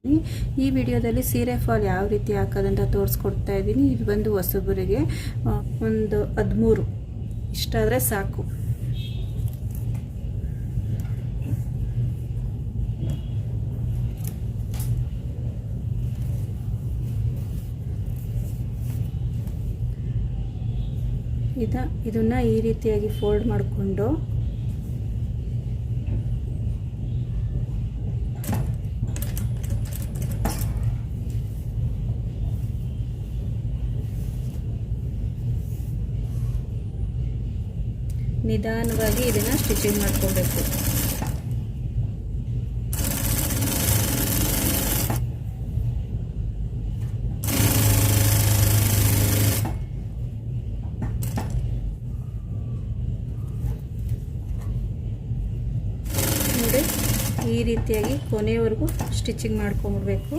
ಈ ವಿಡಿಯೋದಲ್ಲಿ ಸೀರೆ ಫಾಲ್ ಯಾವ ರೀತಿ ಹಾಕೋದಂತ ತೋರಿಸ್ಕೊಡ್ತಾ ಇದ್ದೀನಿ. ಇದು ಬಂದು ಹೊಸಬರಿಗೆ ಒಂದು 13 ಇಷ್ಟಾದರೆ ಸಾಕು. ಇದನ್ನು ಈ ರೀತಿಯಾಗಿ ಫೋಲ್ಡ್ ಮಾಡಿಕೊಂಡು ನಿಧಾನವಾಗಿ ಇದನ್ನು ಸ್ಟಿಚಿಂಗ್ ಮಾಡ್ಕೋಬೇಕು. ನೋಡಿ, ಈ ರೀತಿಯಾಗಿ ಕೊನೆಯವರೆಗೂ ಸ್ಟಿಚಿಂಗ್ ಮಾಡ್ಕೊಂಡ್ಬಿಡ್ಬೇಕು.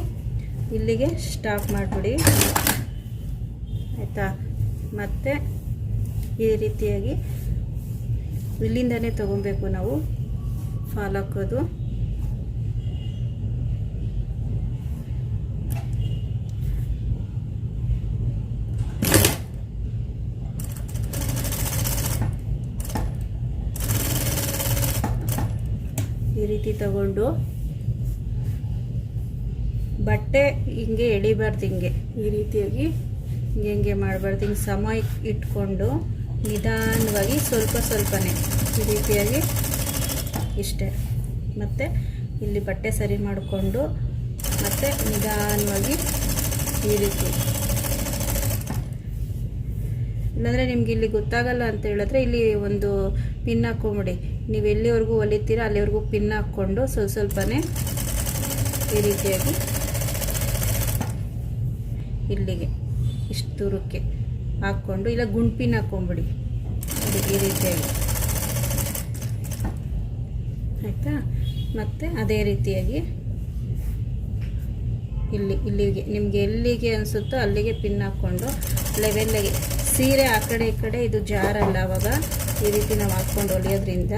ಇಲ್ಲಿಗೆ ಸ್ಟಾಪ್ ಮಾಡಿಬಿಡಿ, ಆಯಿತಾ. ಮತ್ತು ಈ ರೀತಿಯಾಗಿ ಇಲ್ಲಿಂದನೇ ತಗೊಬೇಕು ನಾವು ಫಾಲ್ ಹಾಕೋದು. ಈ ರೀತಿ ತಗೊಂಡು ಬಟ್ಟೆ ಹಿಂಗೆ ಎಳಿಬಾರ್ದು, ಹಿಂಗೆ ಈ ರೀತಿಯಾಗಿ ಹಿಂಗೆ ಮಾಡಬಾರ್ದು. ಹಿಂಗೆ ಸಮ ಇಟ್ಕೊಂಡು ನಿಧಾನವಾಗಿ ಸ್ವಲ್ಪನೇ ಈ ರೀತಿಯಾಗಿ ಇಷ್ಟೇ. ಮತ್ತು ಇಲ್ಲಿ ಬಟ್ಟೆ ಸರಿ ಮಾಡಿಕೊಂಡು ಮತ್ತು ನಿಧಾನವಾಗಿ ಈ ರೀತಿ, ಇಲ್ಲಾಂದರೆ ನಿಮ್ಗೆ ಇಲ್ಲಿ ಗೊತ್ತಾಗಲ್ಲ ಅಂತ ಹೇಳಿದ್ರೆ ಇಲ್ಲಿ ಒಂದು ಪಿನ್ ಹಾಕ್ಕೊಂಬಿಡಿ. ನೀವು ಎಲ್ಲಿವರೆಗೂ ಹೊಲಿತೀರ ಅಲ್ಲಿವರೆಗೂ ಪಿನ್ ಹಾಕ್ಕೊಂಡು ಸ್ವಲ್ಪನೇ ಈ ರೀತಿಯಾಗಿ ಇಲ್ಲಿಗೆ ಇಷ್ಟು ದೂರಕ್ಕೆ ಹಾಕ್ಕೊಂಡು, ಇಲ್ಲ ಗುಂಡ್ಪಿನ್ ಹಾಕ್ಕೊಂಬಿಡಿ ಈ ರೀತಿಯಾಗಿ, ಆಯಿತಾ. ಮತ್ತು ಅದೇ ರೀತಿಯಾಗಿ ಇಲ್ಲಿಗೆ ನಿಮಗೆ ಎಲ್ಲಿಗೆ ಅನಿಸುತ್ತೋ ಅಲ್ಲಿಗೆ ಪಿನ್ ಹಾಕ್ಕೊಂಡು ಲೆವೆಲ್ಲಾಗಿ, ಸೀರೆ ಆ ಕಡೆ ಈ ಕಡೆ ಇದು ಜಾರಲ್ಲ. ಆವಾಗ ಈ ರೀತಿ ನಾವು ಹಾಕ್ಕೊಂಡು ಹೊಲಿಯೋದ್ರಿಂದ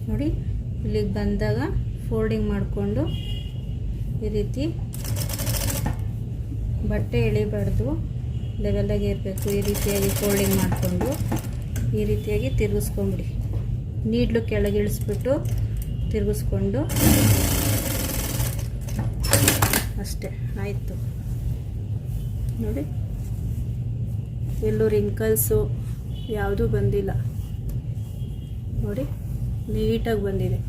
ನೋಡಿ, ಇಲ್ಲಿಗೆ ಬಂದಾಗ ಫೋಲ್ಡಿಂಗ್ ಮಾಡಿಕೊಂಡು ಈ ರೀತಿ ಬಟ್ಟೆ ಎಳಿಬಾರ್ದು, ಲೆವೆಲ್ಲಾಗಿ ಇರಬೇಕು. ಈ ರೀತಿಯಾಗಿ ಫೋಲ್ಡಿಂಗ್ ಮಾಡಿಕೊಂಡು ಈ ರೀತಿಯಾಗಿ ತಿರುಗಿಸ್ಕೊಂಬಿಡಿ. ನೀಡ್ಲು ಕೆಳಗೆ ಇಳಿಸ್ಬಿಟ್ಟು ತಿರುಗಿಸ್ಕೊಂಡು ಅಷ್ಟೇ, ಆಯಿತು. ನೋಡಿ, ಎಲ್ಲೂ ರಿಂಕಲ್ಸು ಯಾವುದೂ ಬಂದಿಲ್ಲ. ನೋಡಿ, ನೀಟಾಗಿ ಬಂದಿದೆ.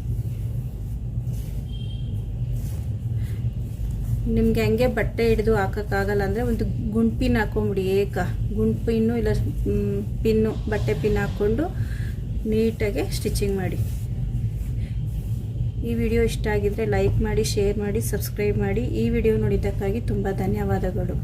ನಿಮಗೆ ಹಂಗೆ ಬಟ್ಟೆ ಹಿಡಿದು ಹಾಕೋಕ್ಕಾಗಲ್ಲ ಅಂದರೆ ಒಂದು ಗುಂಡ್ಪಿನ್ ಹಾಕ್ಕೊಂಬಿಡಿ. ಗುಂಡ್ಪಿನ್ನು ಇಲ್ಲ ಪಿನ್ನು, ಬಟ್ಟೆ ಪಿನ್ ಹಾಕ್ಕೊಂಡು ನೀಟಾಗಿ ಸ್ಟಿಚಿಂಗ್ ಮಾಡಿ. ಈ ವಿಡಿಯೋ ಇಷ್ಟ ಆಗಿದ್ದರೆ ಲೈಕ್ ಮಾಡಿ, ಶೇರ್ ಮಾಡಿ, ಸಬ್ಸ್ಕ್ರೈಬ್ ಮಾಡಿ. ಈ ವಿಡಿಯೋ ನೋಡಿದ್ದಕ್ಕಾಗಿ ತುಂಬ ಧನ್ಯವಾದಗಳು.